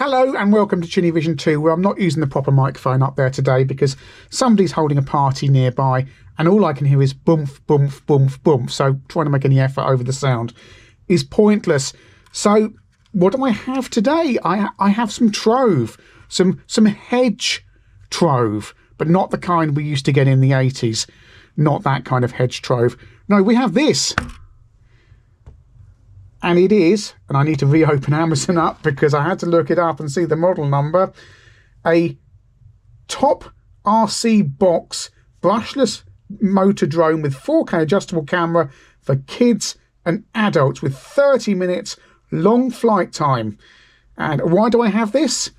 Hello and welcome to Chinny Vision 2, where I'm not using the proper microphone up there today because somebody's holding a party nearby and all I can hear is boomf, boomf, boomf, boomf. So trying to make any effort over the sound is pointless. So what do I have today? I have some trove, some hedge trove, but not the kind we used to get in the 80s. Not that kind of hedge trove. No, we have this. And it is, and I need to reopen Amazon up because I had to look it up and see the model number, a top RC box brushless motor drone with 4K adjustable camera for kids and adults with 30 minutes long flight time. And why do I have this?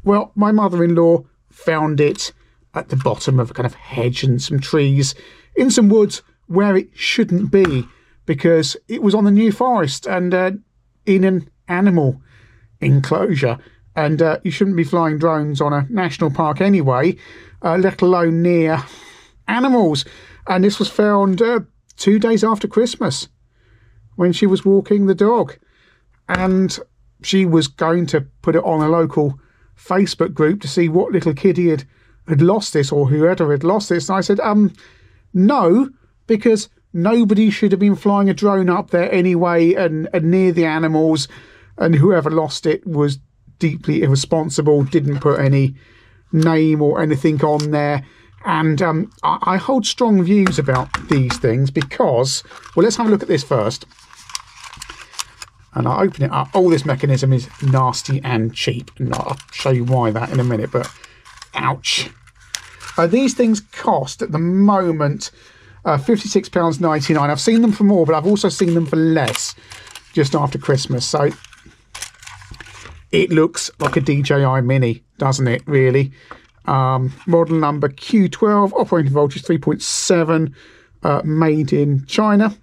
Well, my mother-in-law found it at the bottom of a kind of hedge and some trees in some woods where it shouldn't be, because it was on the New Forest and in an animal enclosure. And you shouldn't be flying drones on a national park anyway, let alone near animals. And this was found 2 days after Christmas when she was walking the dog. And she was going to put it on a local Facebook group to see what little kiddie had lost this, or whoever had lost this. And I said, no, because nobody should have been flying a drone up there anyway and near the animals, and whoever lost it was deeply irresponsible, didn't put any name or anything on there. And I hold strong views about these things because, well, let's have a look at this first. And I'll open it up. Oh, this mechanism is nasty and cheap. And I'll show you why that in a minute, but ouch. These things cost at the moment £56.99. I've seen them for more, but I've also seen them for less just after Christmas. So it looks like a DJI Mini, doesn't it, really? Model number Q12, operating voltage 3.7, made in China.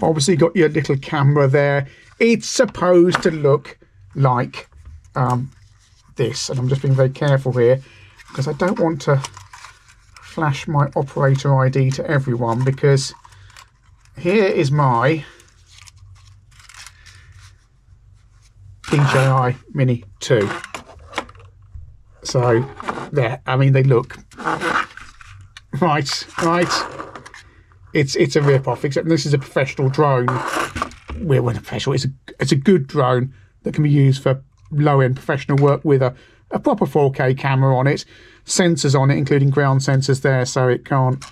Obviously got your little camera there. It's supposed to look like this. And I'm just being very careful here because I don't want to flash my operator ID to everyone, because here is my DJI Mini 2. So there, I mean, they look right. It's a rip-off, except this is a professional drone. We're professional. It's a good drone that can be used for low-end professional work with a proper 4K camera on it, sensors on it, including ground sensors there, so it can't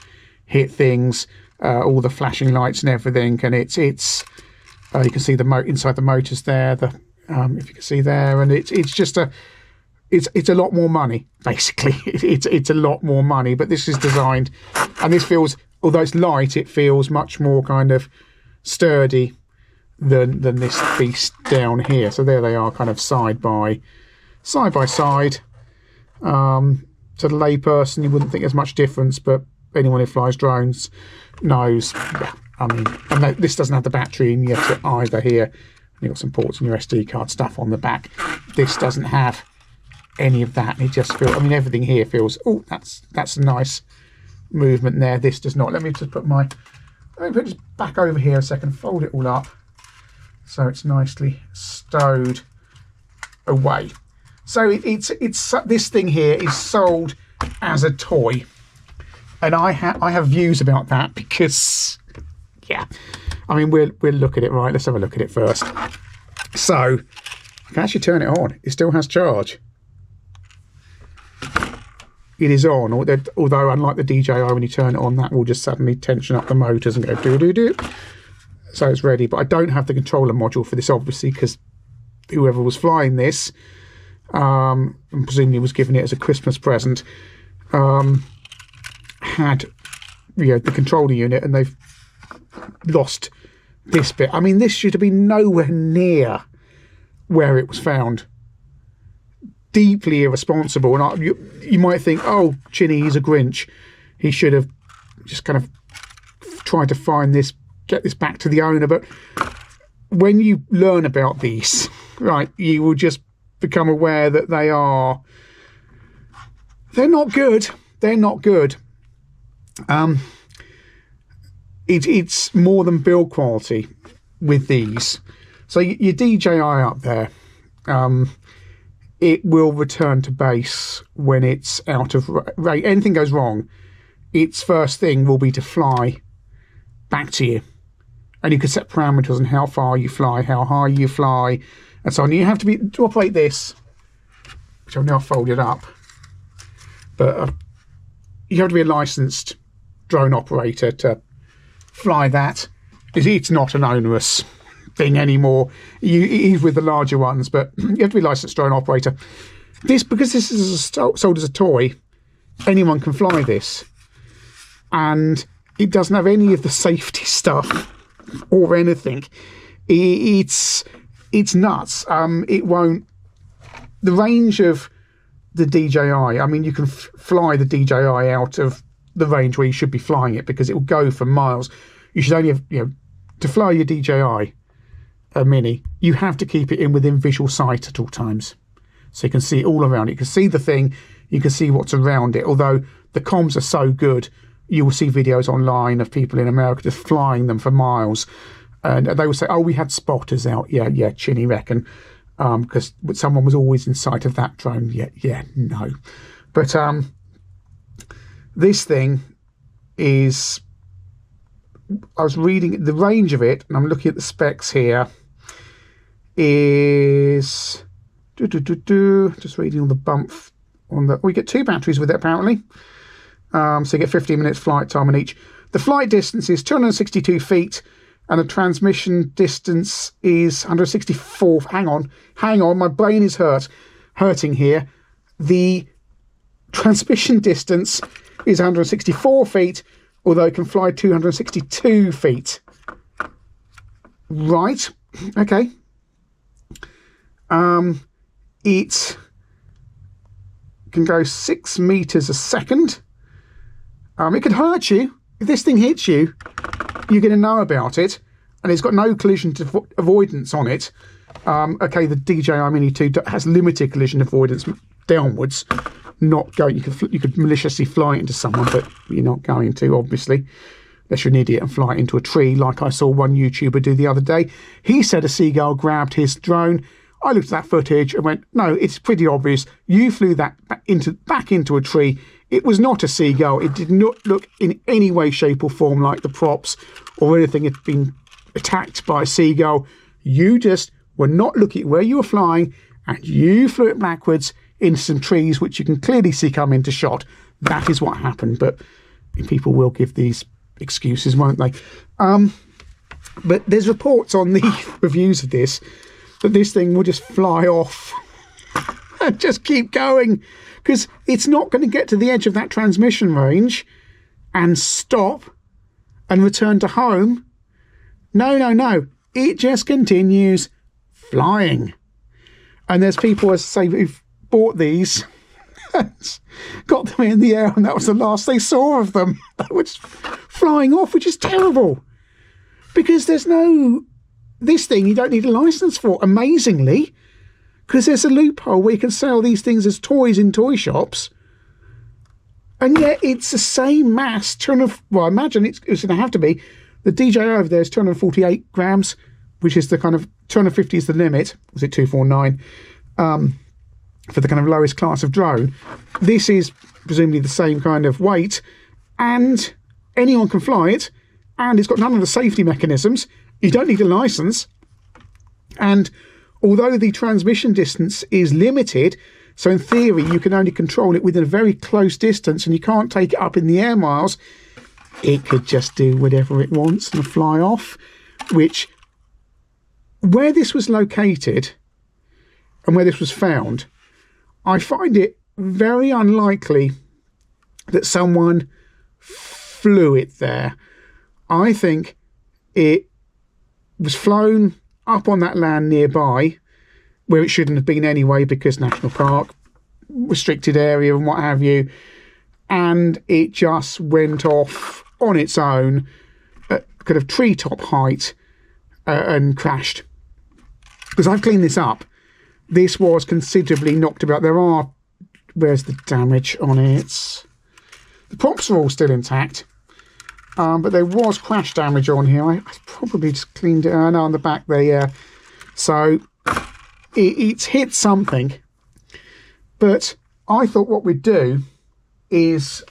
hit things, all the flashing lights and everything. And it's you can see the inside the motors there, if you can see there, and it's just it's a lot more money, basically. It's a lot more money, but this is designed, and this feels, although it's light, it feels much more kind of sturdy than this beast down here. So there they are, kind of side by side. To the layperson, you wouldn't think there's much difference, but anyone who flies drones knows. Yeah, I mean, and this doesn't have the battery in yet either here. You've got some ports and your SD card stuff on the back. This doesn't have any of that. It just feels, I mean, everything here feels, oh, that's a nice movement there. This does not. Let me just put this back over here a second, fold it all up so it's nicely stowed away. So it's this thing here is sold as a toy, and I have views about that because, yeah, I mean, we'll look at it, right? Let's have a look at it first. So I can actually turn it on. It still has charge. It is on, although unlike the DJI, when you turn it on, that will just suddenly tension up the motors and go do. So it's ready, but I don't have the controller module for this, obviously, because whoever was flying this, and presumably was given it as a Christmas present, had the controller unit, and they've lost this bit. I mean, this should have been nowhere near where it was found. Deeply irresponsible. And you might think, oh, Chinny, he's a Grinch. He should have just kind of tried to find this, get this back to the owner. But when you learn about these, right, you will just become aware that they're not good. They're not good. It's more than build quality with these. So your DJI up there, it will return to base when it's out of range. Anything goes wrong, its first thing will be to fly back to you. And you can set parameters on how far you fly, how high you fly, and so on. You have to operate this, which I've now folded up, but you have to be a licensed drone operator to fly that. It's not an onerous thing anymore. Even with the larger ones, but you have to be a licensed drone operator. Because this is sold as a toy, anyone can fly this, and it doesn't have any of the safety stuff or anything. It's nuts. It won't. The range of the DJI. I mean, you can fly the DJI out of the range where you should be flying it because it will go for miles. You should only have, to fly your DJI Mini, you have to keep it within visual sight at all times, so you can see it all around. You can see the thing, you can see what's around it. Although the comms are so good, you will see videos online of people in America just flying them for miles, and they will say, "Oh, we had spotters out." Yeah, chinny reckon, because someone was always in sight of that drone. Yeah, no, but this thing is. I was reading the range of it, and I'm looking at the specs here. Is just reading all the bump on the. We get 2 batteries with it apparently, so you get 15 minutes flight time on each. The flight distance is 262 feet, and the transmission distance is 164. Hang on, my brain is hurting here. The transmission distance is 164 feet, although it can fly 262 feet. Right, okay. It can go 6 meters a second. It could hurt you. If this thing hits you, you're going to know about it. And it's got no collision avoidance on it. Okay, the DJI Mini 2 has limited collision avoidance downwards. Not going. You could maliciously fly into someone, but you're not going to, obviously, unless you're an idiot and fly into a tree, like I saw one YouTuber do the other day. He said a seagull grabbed his drone. I looked at that footage and went, no, it's pretty obvious. You flew that back into a tree. It was not a seagull. It did not look in any way, shape or form like the props or anything had been attacked by a seagull. You just were not looking at where you were flying, and you flew it backwards into some trees, which you can clearly see come into shot. That is what happened. But people will give these excuses, won't they? But there's reports on the reviews of this that this thing will just fly off and just keep going, because it's not going to get to the edge of that transmission range and stop and return to home. No. It just continues flying. And there's people, as I say, who've bought these, got them in the air, and that was the last they saw of them. They were just flying off, which is terrible. Because there's this thing you don't need a license for, amazingly, because there's a loophole where you can sell these things as toys in toy shops, and yet it's the same mass. I imagine it's going to have to be. The DJI over there is 248 grams, which is the kind of 250 is the limit. Was it 249 for the kind of lowest class of drone? This is presumably the same kind of weight, and anyone can fly it, and it's got none of the safety mechanisms. You don't need a license, and although the transmission distance is limited, so in theory you can only control it within a very close distance, and you can't take it up in the air miles, it could just do whatever it wants and fly off. Which, where this was located and where this was found, I find it very unlikely that someone flew it there. I think it was flown up on that land nearby, where it shouldn't have been anyway, because national park, restricted area and what have you, and it just went off on its own at kind of treetop height and crashed. Because I've cleaned this up. This was considerably knocked about. Where's the damage on it? The props are all still intact. But there was crash damage on here. I probably just cleaned it. No, on the back there, yeah. So it's hit something. But I thought what we'd do is,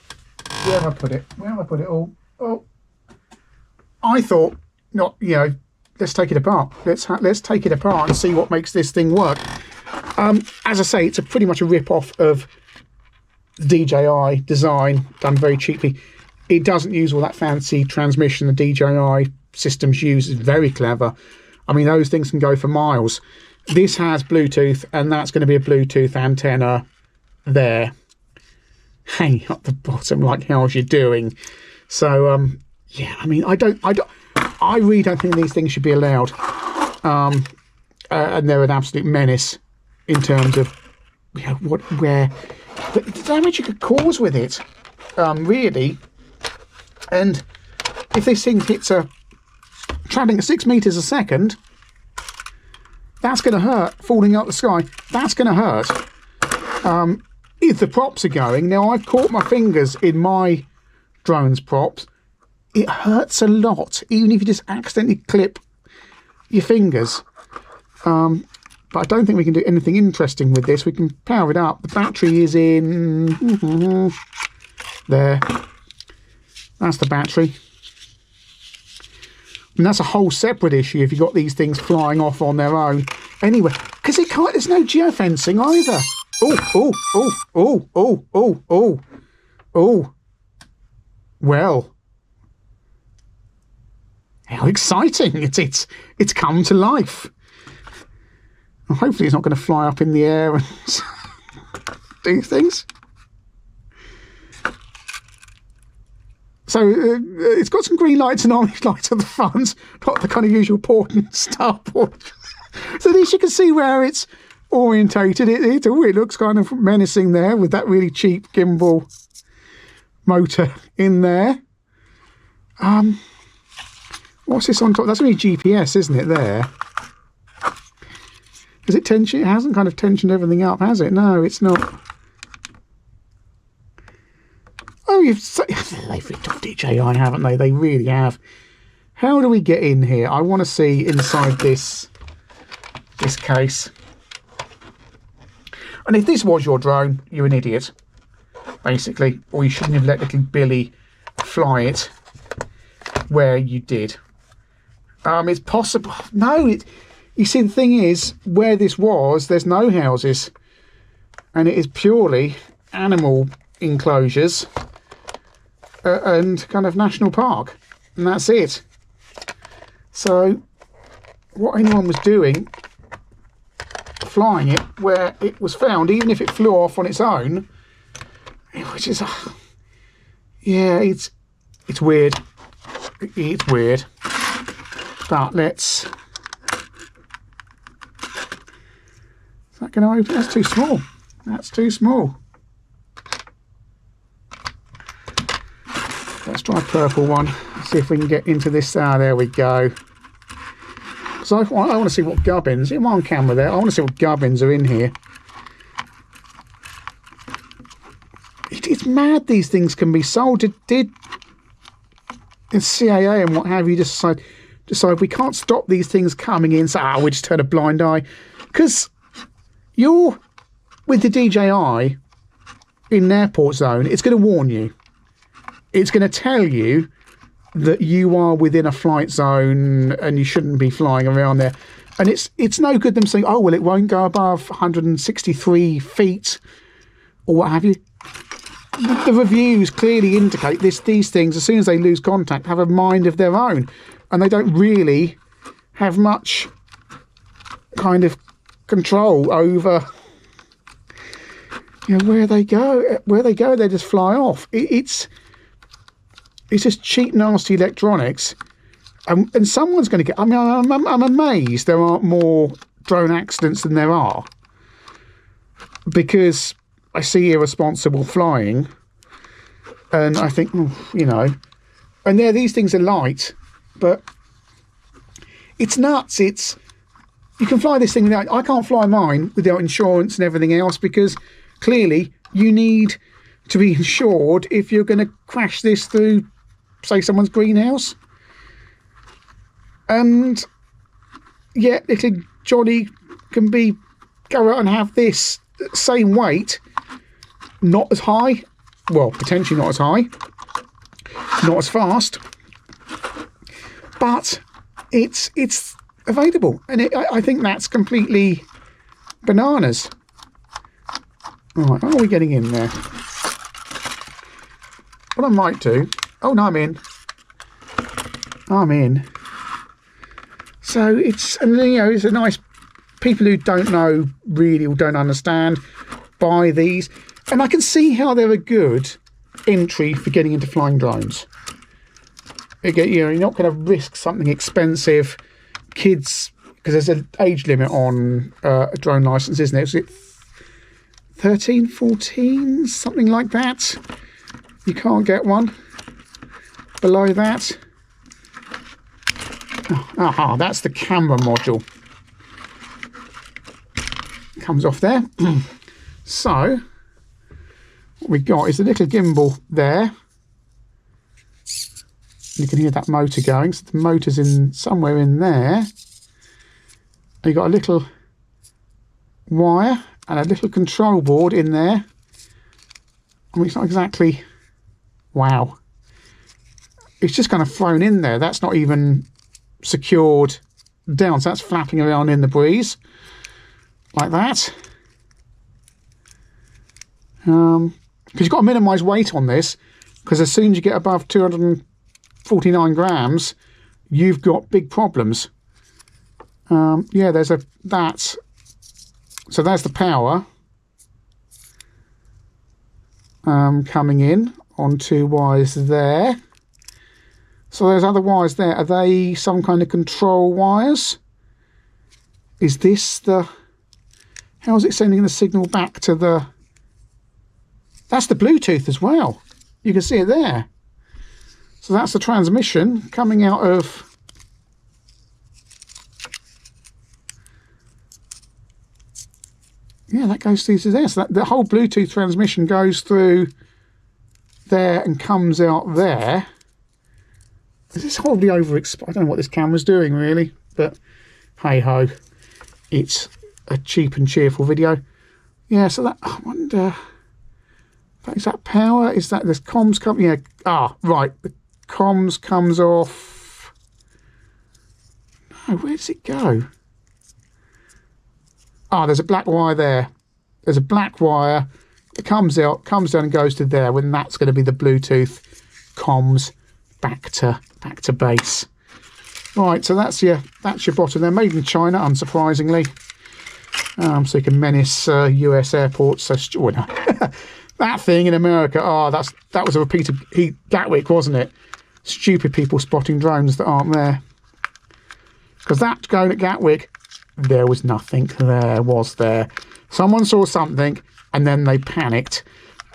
where have I put it? Where have I put it all? Oh, I thought, not, you know, let's take it apart. Let's take it apart and see what makes this thing work. As I say, it's pretty much a rip-off of the DJI design, done very cheaply. It doesn't use all that fancy transmission the DJI systems use. It's very clever. I mean, those things can go for miles. This has Bluetooth, and that's going to be a Bluetooth antenna there, hanging up the bottom like how's you doing. So, yeah, I mean, I really don't think these things should be allowed. And they're an absolute menace in terms of, you know, the damage you could cause with it, really. And if this thing hits travelling at 6 meters a second, that's going to hurt. Falling out the sky, that's going to hurt. If the props are going, now I've caught my fingers in my drone's props. It hurts a lot, even if you just accidentally clip your fingers. But I don't think we can do anything interesting with this. We can power it up. The battery is in there. That's the battery. And that's a whole separate issue if you've got these things flying off on their own. Anyway, because there's no geofencing either. Oh. Well. How exciting. It's come to life. Well, hopefully it's not going to fly up in the air and do things. So it's got some green lights and orange lights at the front, not the kind of usual port and starboard. So at least you can see where it's orientated. It looks kind of menacing there with that really cheap gimbal motor in there. What's this on top? That's really GPS, isn't it, there? Is it tension? It hasn't kind of tensioned everything up, has it? No, it's not. Oh, they've ripped off DJI, haven't they? They really have. How do we get in here? I want to see inside this case. And if this was your drone, you're an idiot, basically. Or you shouldn't have let little Billy fly it where you did. It's possible. No, you see, the thing is, where this was, there's no houses. And it is purely animal enclosures and kind of national park. And that's it. So, what anyone was doing, flying it where it was found, even if it flew off on its own, which is, yeah, it's weird. It's weird. But let's... Is that going to open? That's too small. That's too small. Let's try a purple one. See if we can get into this. Ah, there we go. So I want to see what gubbins. I'm on camera there. I want to see what gubbins are in here. It's mad these things can be sold. Did the CAA and what have you decide we can't stop these things coming in, so we just turn a blind eye? Because you're with the DJI in an airport zone, it's going to warn you. It's going to tell you that you are within a flight zone and you shouldn't be flying around there. And it's no good them saying, oh, well, it won't go above 163 feet or what have you. The reviews clearly indicate these things, as soon as they lose contact, have a mind of their own. And they don't really have much kind of control over, you know, where they go. Where they go, they just fly off. It's just cheap, nasty electronics. And someone's going to get... I mean, I'm amazed there aren't more drone accidents than there are. Because I see irresponsible flying. And I think, you know... And these things are light. But it's nuts. You can fly this thing without... I can't fly mine without insurance and everything else, because clearly you need to be insured if you're going to crash this through, say, someone's greenhouse. And yet little Johnny can be go out and have this same weight, not as high, well, potentially not as high, not as fast, but it's available, and I think that's completely bananas. Right, how are we getting in there? What I might do, oh no, I'm in. So it's, and you know, it's a nice, people who don't know really or don't understand buy these, and I can see how they're a good entry for getting into flying drones. Again, you know, you're not going to risk something expensive. Kids, because there's an age limit on a drone license, isn't it? Is it 13, 14, something like that? You can't get one below that. Aha, that's the camera module. Comes off there. So, what we got is a little gimbal there. You can hear that motor going, so the motor's in somewhere in there. And you've got a little wire and a little control board in there. I mean, it's not exactly, wow. It's just kind of thrown in there. That's not even secured down, so that's flapping around in the breeze like that. Because you've got to minimise weight on this, because as soon as you get above 249 grams, you've got big problems. Yeah, there's that. So there's the power coming in on 2 wires there. So there's other wires there. Are they some kind of control wires? Is this the... How is it sending the signal back to the... That's the Bluetooth as well. You can see it there. So that's the transmission coming out of... Yeah, that goes through to there. So that, the whole Bluetooth transmission goes through there and comes out there. Is this horribly overexposed? I don't know what this camera's doing really, but hey ho, it's a cheap and cheerful video. Yeah, so that, I wonder, is that power? Is that this comms come? Yeah, right, the comms comes off. No, where does it go? There's a black wire there. There's a black wire. It comes out, comes down and goes to there, when that's going to be the Bluetooth comms back to base. Right, so that's your bottom there, made in China, unsurprisingly. So you can menace US airports. So that thing in America, that was a repeat of Gatwick, wasn't it? Stupid people spotting drones that aren't there. Because that going at Gatwick, there was nothing there, was there? Someone saw something and then they panicked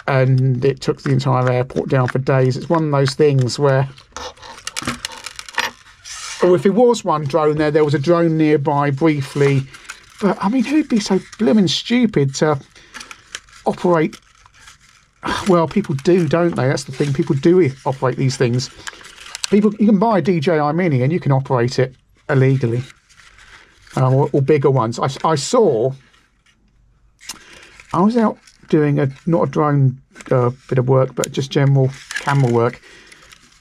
and it took the entire airport down for days. It's one of those things where, or if it was one drone there was a drone nearby briefly, but I mean, who'd be so blooming stupid to operate? Well, people do, don't they? That's the thing, people do operate these things. You can buy a DJI Mini and you can operate it illegally. Or bigger ones. I was out doing not a drone bit of work, but just general camera work,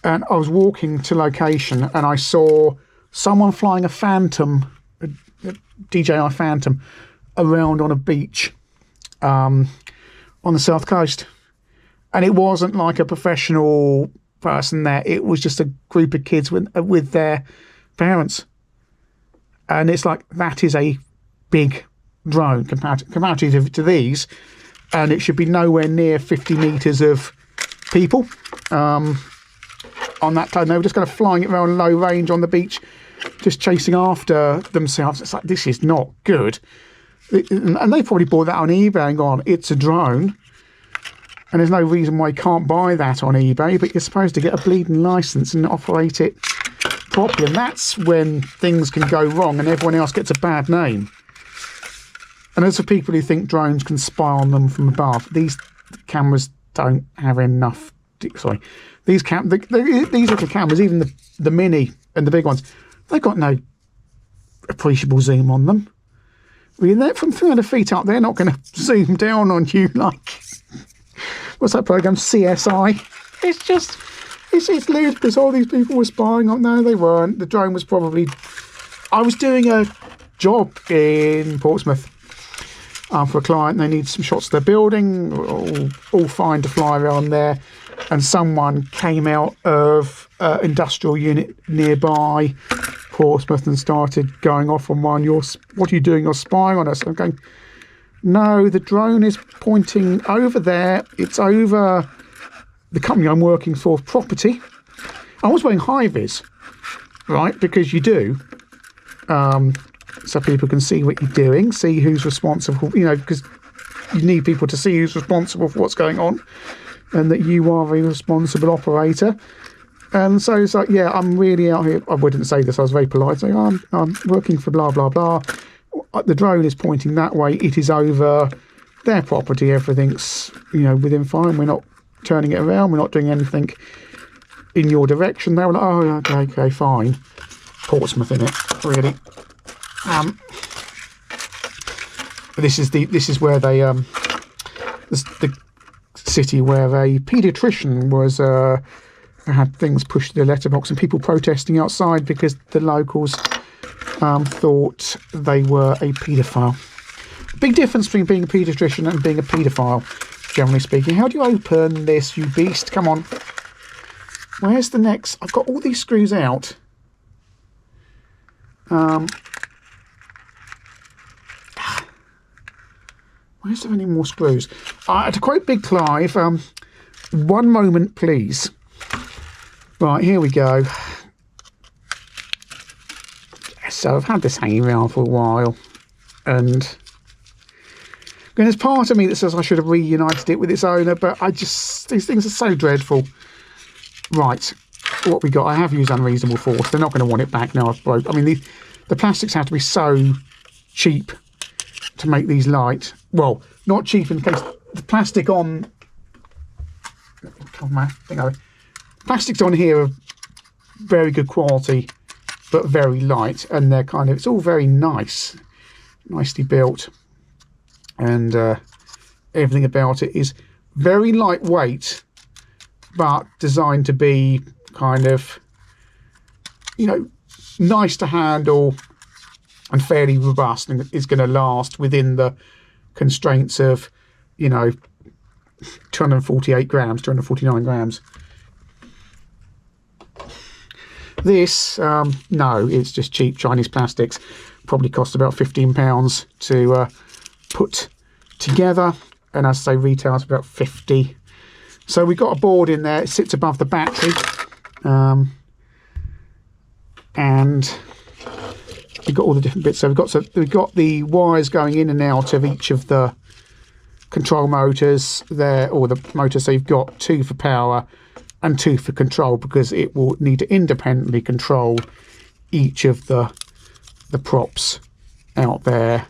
and I was walking to location and I saw someone flying a Phantom, a DJI Phantom, around on a beach on the south coast, and it wasn't like a professional person there. It was just a group of kids with their parents. And it's like, that is a big drone comparative to these, and it should be nowhere near 50 metres of people on that time. They were just kind of flying it around low range on the beach, just chasing after themselves. It's like, this is not good. And they probably bought that on eBay and gone, it's a drone. And there's no reason why you can't buy that on eBay, but you're supposed to get a bleeding licence and operate it properly, and that's when things can go wrong and everyone else gets a bad name. And as for people who think drones can spy on them from above, these cameras don't have enough. Sorry, these little cameras, even the mini and the big ones, they've got no appreciable zoom on them. from 300 feet up, they're not going to zoom down on you like, what's that program, CSI? It's just, it's ludicrous. All these people were spying on. No, they weren't. The drone was probably, I was doing a job in Portsmouth for a client. They need some shots of their building, all fine to fly around there. And someone came out of industrial unit nearby Portsmouth and started going off on one. What are you doing? You're spying on us. I'm going, no, the drone is pointing over there. It's over the company I'm working for property. I was wearing high vis, right? Because you do. So people can see what you're doing, see who's responsible, because you need people to see who's responsible for what's going on and that you are a responsible operator. And so it's like, yeah, I'm really out here. I wouldn't say this, I was very polite, saying, I'm working for blah, blah, blah. The drone is pointing that way. It is over their property. Everything's, within fine. We're not turning it around. We're not doing anything in your direction. They were like, oh, okay, fine. Portsmouth, innit, really. This is where they the city where a paediatrician was had things pushed to the letterbox and people protesting outside because the locals thought they were a paedophile. Big difference between being a paediatrician and being a paedophile, generally speaking. How do you open this, you beast? Come on. Where's the next? I've got all these screws out. Where's there any more screws? To quote Big Clive, one moment, please. Right, here we go. So I've had this hanging around for a while, and there's part of me that says I should have reunited it with its owner, but these things are so dreadful. Right, what we got? I have used unreasonable force. They're not going to want it back now I've broke. I mean, the plastics have to be so cheap to make these light. Well, not cheap in case the plastic on. Plastics on here are very good quality, but very light, and they're it's all very nicely built, and everything about it is very lightweight, but designed to be nice to handle and fairly robust, and is going to last within the constraints of 248 grams, 249 grams. This, no, it's just cheap Chinese plastics. Probably cost about £15 to put together, and as I say, retails about 50. So we've got a board in there. It sits above the battery, and we've got all the different bits. So we've got the wires going in and out of each of the control motors there, or the motors. So you've got 2 for power and 2 for control, because it will need to independently control each of the props out there,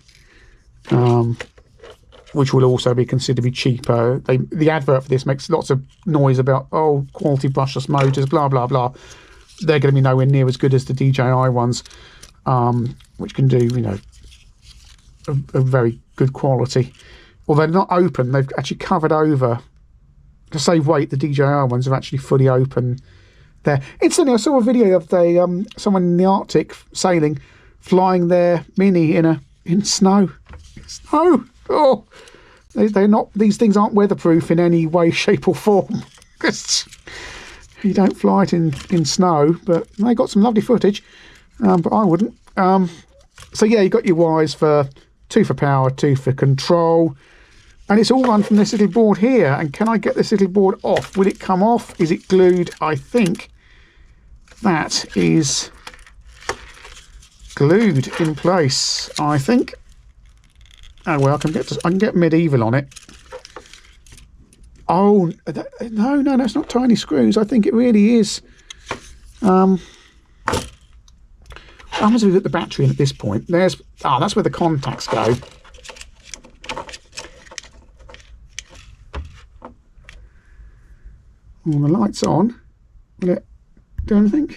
which will also be considerably cheaper. The advert for this makes lots of noise about quality brushless motors, blah blah blah. They're going to be nowhere near as good as the DJI ones, which can do a very good quality. Although they're not open, they've actually covered over. To save weight, the DJI ones are actually fully open there. Incidentally, I saw a video of someone in the Arctic sailing, flying their Mini in snow. Snow! Oh, they're not. These things aren't weatherproof in any way, shape, or form. You don't fly it in snow, but they got some lovely footage. But I wouldn't. So yeah, you got your wires for 2 for power, 2 for control. And it's all run from this little board here. And can I get this little board off? Will it come off? Is it glued? I think that is glued in place, I think. Oh, well, I can get medieval on it. Oh, no, it's not tiny screws. I think it really is. How much have we got the battery in at this point? That's where the contacts go. All the lights on. Will it do anything?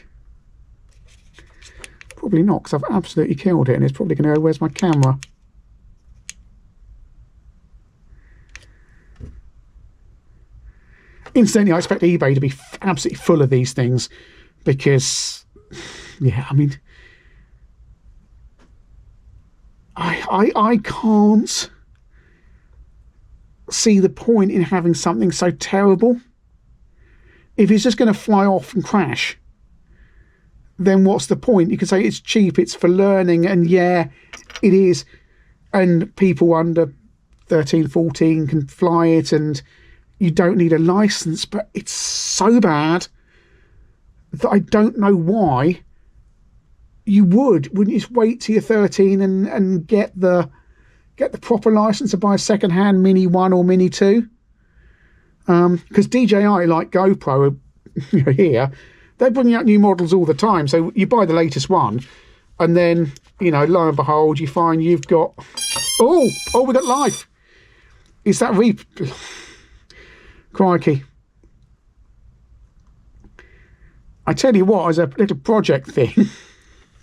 Probably not, because I've absolutely killed it, and it's probably going to go, where's my camera? Incidentally, I expect eBay to be absolutely full of these things because, yeah, I mean, I can't see the point in having something so terrible. If it's just going to fly off and crash, then what's the point? You can say it's cheap, it's for learning, and yeah, it is. And people under 13, 14 can fly it, and you don't need a license, but it's so bad that I don't know why you wouldn't you just wait till you're 13 and get the proper license to buy a second-hand Mini 1 or Mini 2? Because DJI, like GoPro here, they're bringing out new models all the time. So you buy the latest one, and then, you know, lo and behold, you find you've got... Oh, we got life. Is that Crikey. I tell you what, as a little project thing,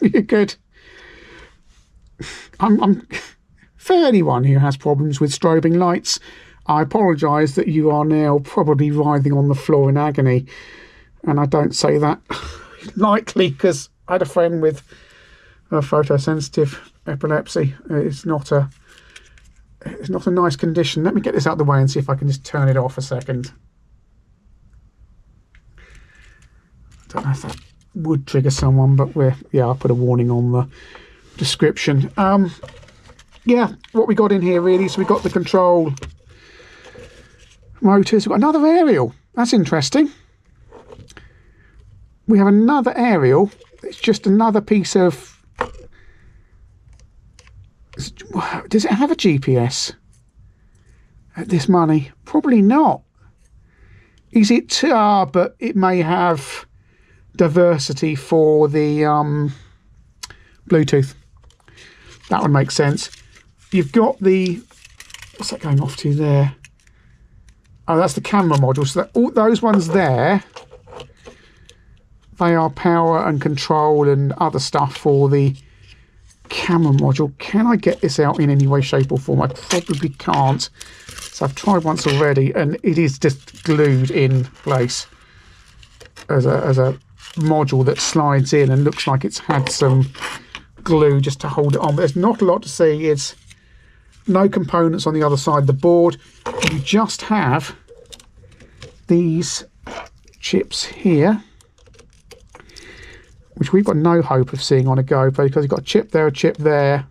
you could... I'm for anyone who has problems with strobing lights, I apologise that you are now probably writhing on the floor in agony. And I don't say that lightly, because I had a friend with photosensitive epilepsy. It's not a nice condition. Let me get this out of the way and see if I can just turn it off a second. I don't know if that would trigger someone, but I'll put a warning on the description. Yeah, what we got in here really, so we got the control motors. We've got another aerial. That's interesting. We have another aerial. It's just another piece of... Does it have a GPS at this money? Probably not. Is it... but it may have diversity for the Bluetooth. That would make sense. You've got the... What's that going off to there? Oh, that's the camera module. So all those ones there, they are power and control and other stuff for the camera module. Can I get this out in any way, shape or form? I probably can't. So I've tried once already, and it is just glued in place as a module that slides in and looks like it's had some glue just to hold it on. But there's not a lot to see. It's no components on the other side of the board. You just have these chips here, which we've got no hope of seeing on a GoPro, because you've got a chip there, a chip there.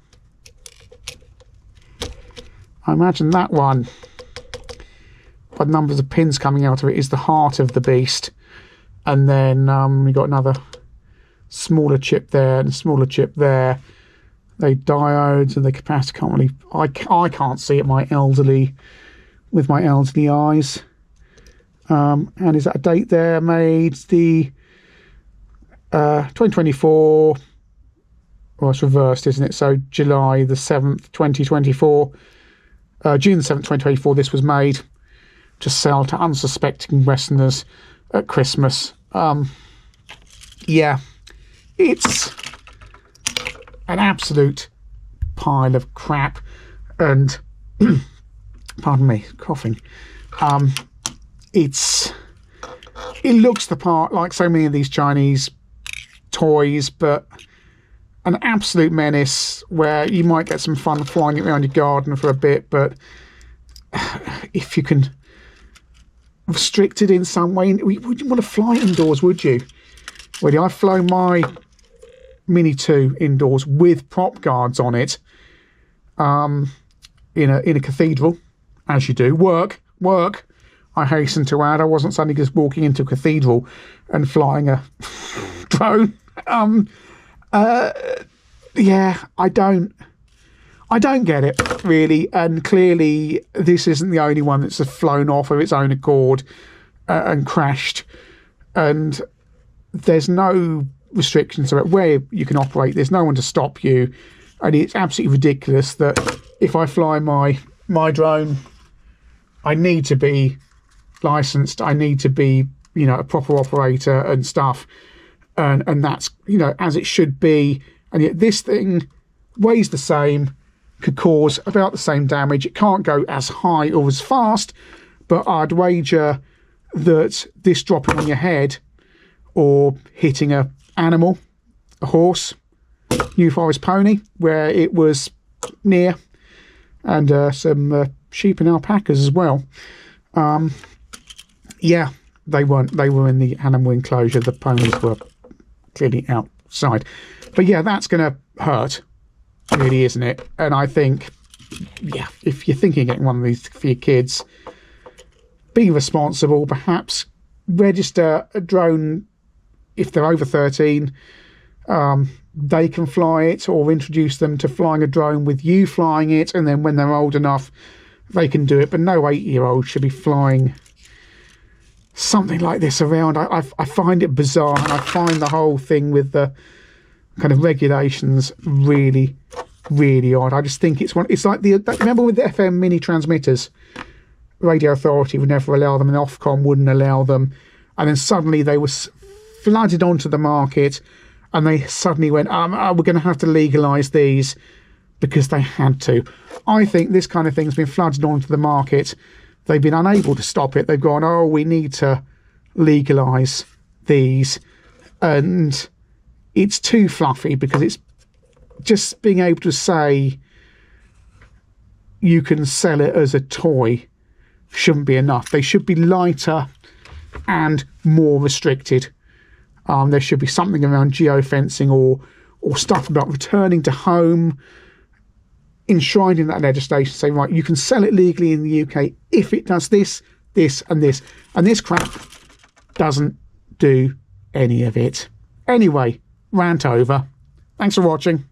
I imagine that one, by the numbers of pins coming out of it, is the heart of the beast. And then we've got another smaller chip there and a smaller chip there. They diodes and the capacitor can't really... I can't see it with my elderly eyes. And is that a date there? Made the 2024. Well, it's reversed, isn't it? So July the 7th, 2024. June the 7th, 2024, this was made to sell to unsuspecting Westerners at Christmas. Yeah, it's an absolute pile of crap, and pardon me, coughing. It looks the part, like so many of these Chinese toys, but an absolute menace where you might get some fun flying it around your garden for a bit, but if you can restrict it in some way, would you want to fly indoors, would you? Well, I've flown my Mini 2 indoors with prop guards on it, in a cathedral, as you do. Work, I hasten to add. I wasn't suddenly just walking into a cathedral and flying a drone. Yeah, I don't get it, really. And clearly this isn't the only one that's flown off of its own accord and crashed. And there's no restrictions about where you can operate. There's no one to stop you. And it's absolutely ridiculous that if I fly my drone, I need to be licensed. I need to be, a proper operator and stuff. And that's, as it should be. And yet this thing weighs the same, could cause about the same damage. It can't go as high or as fast, but I'd wager that this dropping on your head or hitting a animal, a horse, New Forest pony, where it was near, and some sheep and alpacas as well. Yeah, they weren't. They were in the animal enclosure. The ponies were clearly outside. But yeah, that's going to hurt, really, isn't it? And I think, yeah, if you're thinking of getting one of these for your kids, be responsible. Perhaps register a drone if they're over 13. They can fly it, or introduce them to flying a drone with you flying it, and then when they're old enough, they can do it. But no 8-year-old should be flying something like this around. I find it bizarre, and I find the whole thing with the kind of regulations really, really odd. I just think it's like remember with the FM mini transmitters, Radio Authority would never allow them, and Ofcom wouldn't allow them, and then suddenly they were flooded onto the market, and they suddenly went, we're going to have to legalise these because they had to. I think this kind of thing's been flooded onto the market. They've been unable to stop it. They've gone, oh, we need to legalise these. And it's too fluffy, because it's just being able to say you can sell it as a toy shouldn't be enough. They should be lighter and more restricted. There should be something around geofencing or stuff about returning to home, enshrined in that legislation, saying, right, you can sell it legally in the UK if it does this, this and this. And this crap doesn't do any of it. Anyway, rant over. Thanks for watching.